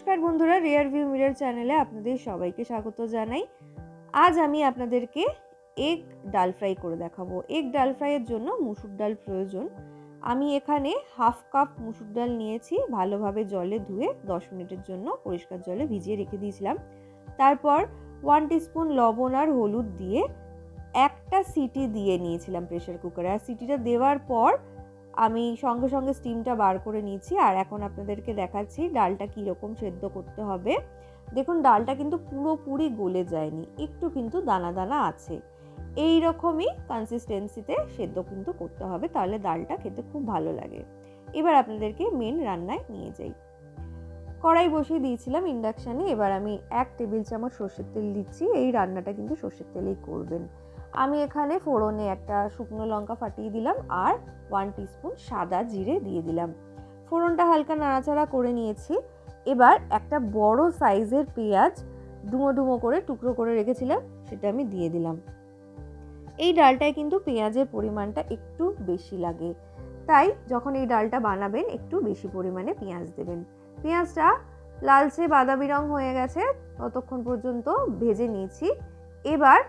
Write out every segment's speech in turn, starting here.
নমস্কার বন্ধুরা, rear view mirror চ্যানেলে আপনাদের সবাইকে স্বাগত জানাই। আজ আমি আপনাদেরকে এগ ডাল ফ্রাই করে দেখাবো। এগ ডাল ফ্রাইয়ের জন্য মুসুর ডাল প্রয়োজন। আমি এখানে হাফ কাপ মুসুর ডাল নিয়েছি, ভালোভাবে জলে ধুয়ে 10 মিনিটের জন্য পরিষ্কার জলে ভিজিয়ে রেখে দিয়েছিলাম। তারপর 1 টিস্পুন লবণ আর হলুদ দিয়ে একটা সিটি দিয়ে নিয়েছিলাম প্রেসার কুকারে। আর সিটিটা দেওয়ার পর আমি সঙ্গে সঙ্গে স্টিমটা বার করে নিয়েছি। আর এখন আপনাদেরকে দেখাচ্ছি ডালটা কীরকম সেদ্ধ করতে হবে। দেখুন, ডালটা কিন্তু পুরোপুরি গলে যায়নি, একটু কিন্তু দানা দানা আছে। এই রকমই কনসিস্টেন্সিতে সেদ্ধ কিন্তু করতে হবে, তাহলে ডালটা খেতে খুব ভালো লাগে। এবার আপনাদেরকে মেন রান্নায় নিয়ে যাই। কড়াই বসিয়ে দিয়েছিলাম ইন্ডাকশানে। এবার আমি 1 টেবিল চামচ সর্ষের তেল দিচ্ছি। এই রান্নাটা কিন্তু সর্ষের তেলেই করবেন। আমি এখানে ফোড়নে একটা শুকনো লঙ্কা ফাটিয়ে দিলাম আর 1 টিস্পুন সাদা জিরে দিয়ে দিলাম। ফোড়নটা হালকা নাড়াচাড়া করে নিয়েছি। এবার একটা বড় সাইজের পেঁয়াজ ডুমো ডুমো করে টুকরো করে রেখেছিলাম, সেটা আমি দিয়ে দিলাম। এই ডালটায় কিন্তু পেঁয়াজের পরিমাণটা একটু বেশি লাগে, তাই যখন এই ডালটা বানাবেন একটু বেশি পরিমাণে পেঁয়াজ দেবেন। পেঁয়াজটা লালচে বাদামি রং হয়ে গেছে ততক্ষণ পর্যন্ত ভেজে নিয়েছি। এবার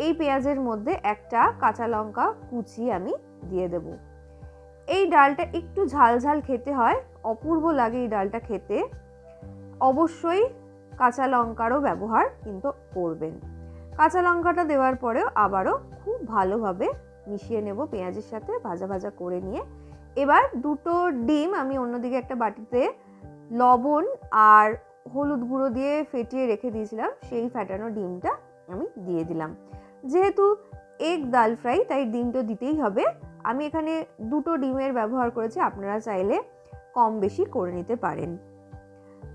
এই পেঁয়াজের মধ্যে একটা কাঁচা লঙ্কা কুচি আমি দিয়ে দেব। এই ডালটা একটু ঝাল ঝাল খেতে হয়, অপূর্ব লাগে এই ডালটা খেতে। অবশ্যই কাঁচা লঙ্কারও ব্যবহার কিন্তু করবেন। কাঁচা লঙ্কাটা দেওয়ার পরেও আবারও খুব ভালোভাবে মিশিয়ে নেব পেঁয়াজের সাথে, ভাজা ভাজা করে নিয়ে। এবার 2টো ডিম আমি অন্যদিকে একটা বাটিতে লবণ আর হলুদ গুঁড়ো দিয়ে ফেটিয়ে রেখে দিয়েছিলাম, সেই ফেটানো ডিমটা আমি দিয়ে দিলাম। যেহেতু এগ ডাল ফ্রাই, তাই ডিমটা দিতেই হবে। আমি এখানে 2টো ডিমের ব্যবহার করেছি, আপনারা চাইলে কম বেশি করে নিতে পারেন।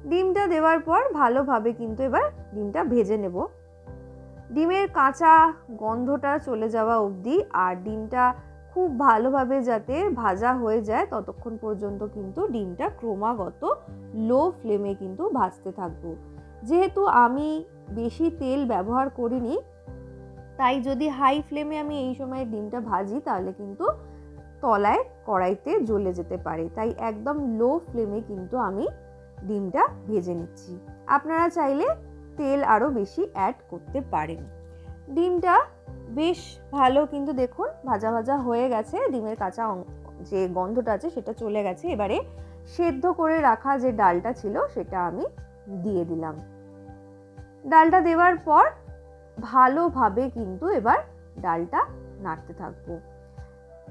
ডিমটা দেওয়ার পর ভালোভাবে কিন্তু এবার ডিমটা ভেজে নেব। ডিমের কাঁচা গন্ধটা চলে যাওয়া অবধি আর ডিমটা খুব ভালোভাবে যাতে ভাজা হয়ে যায় ততক্ষণ পর্যন্ত কিন্তু ডিমটা ক্রমাগত লো ফ্লেমে কিন্তু ভাজতে থাকবো। যেহেতু আমি বেশি তেল ব্যবহার করিনি, তাই যদি হাই ফ্লেমে আমি এই সময় ডিমটা ভাজি তাহলে কিন্তু তলায় কড়াইতে জ্বলে যেতে পারে। তাই একদম লো ফ্লেমে কিন্তু আমি ডিমটা ভেজে নিচ্ছি। আপনারা চাইলে তেল আরও বেশি অ্যাড করতে পারেন। ডিমটা বেশ ভালো কিন্তু দেখুন ভাজা ভাজা হয়ে গেছে, ডিমের কাঁচা যে গন্ধটা আছে সেটা চলে গেছে। এবারে সেদ্ধ করে রাখা যে ডালটা ছিল সেটা আমি দিয়ে দিলাম। ডালটা দেওয়ার পর ভালোভাবে কিন্তু এবার ডালটা নাড়তে থাকবো।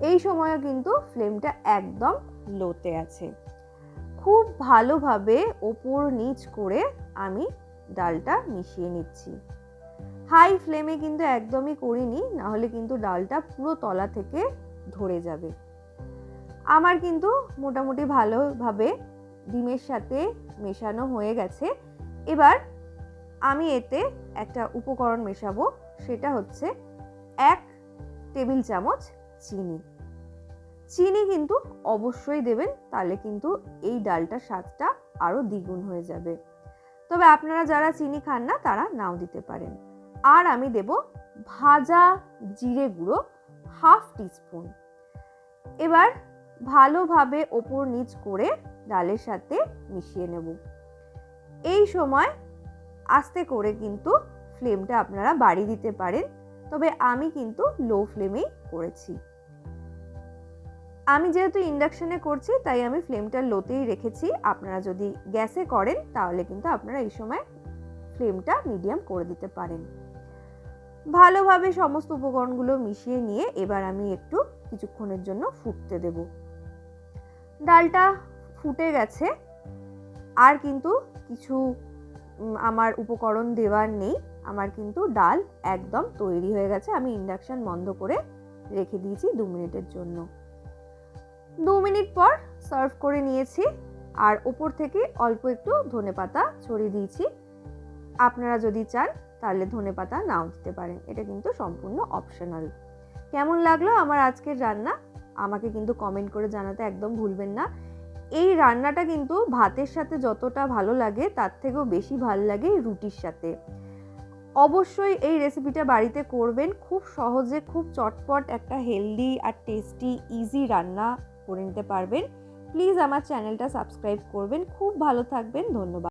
এই সময়ও কিন্তু ফ্লেমটা একদম লোতে আছে। খুব ভালোভাবে ওপর নিচ করে আমি ডালটা মিশিয়ে নিচ্ছি। হাই ফ্লেমে কিন্তু একদমই করিনি, নাহলে কিন্তু ডালটা পুরো তলা থেকে ধরে যাবে। আমার কিন্তু মোটামুটি ভালোভাবে ডিমের সাথে মেশানো হয়ে গেছে। এবার আমি এতে একটা উপকরণ মেশাবো, সেটা হচ্ছে 1 টেবিল চামচ চিনি। চিনি কিন্তু অবশ্যই দেবেন, তাহলে কিন্তু এই ডালটার স্বাদটা আরও দ্বিগুণ হয়ে যাবে। তবে আপনারা যারা চিনি খান না তারা নাও দিতে পারেন। আর আমি দেব ভাজা জিরে গুঁড়ো 1/2 টিস্পুন। এবার ভালোভাবে ওপর নিচ করে ডালের সাথে মিশিয়ে নেব। এই সময় আস্তে করে কিন্তু ফ্লেমটা আপনারা বাড়িয়ে দিতে পারেন, তবে আমি কিন্তু লো ফ্লেমেই করেছি। আমি যেহেতু ইন্ডাকশনে করছি তাই আমি ফ্লেমটা লোতেই রেখেছি। আপনারা যদি গ্যাসে করেন তাহলে কিন্তু আপনারা এই সময় ফ্লেমটা মিডিয়াম করে দিতে পারেন। ভালোভাবে সমস্ত উপকরণগুলো মিশিয়ে নিয়ে এবার আমি একটু কিছুক্ষণের জন্য ফুটতে দেব। ডালটা ফুটে গেছে, আর কিন্তু কিছু আমার উপকরণ দেওয়ার নেই। আমার কিন্তু ডাল একদম তৈরি হয়ে গেছে। আমি ইন্ডাকশন বন্ধ করে রেখে দিয়েছি 2 মিনিটের জন্য। 2 মিনিট পর সার্ভ করে নিয়েছি, আর ওপর থেকে অল্প একটু ধনেপাতা ছড়িয়ে দিয়েছি। আপনারা যদি চান তাহলে ধনেপাতা নাও দিতে পারেন, এটা কিন্তু সম্পূর্ণ অপশনাল। কেমন লাগলো আমার আজকের রান্না আমাকে কিন্তু কমেন্ট করে জানাতে একদম ভুলবেন না। এই রান্নাটা কিন্তু ভাতের সাথে যতটা ভালো লাগে তার থেকেও বেশি ভালো লাগে রুটির সাথে। অবশ্যই এই রেসিপিটা বাড়িতে করবেন, খুব সহজে খুব চটপট একটা হেলদি আর টেস্টি ইজি রান্না করে নিতে পারবেন। প্লিজ আমার চ্যানেলটা সাবস্ক্রাইব করবেন। খুব ভালো থাকবেন, ধন্যবাদ।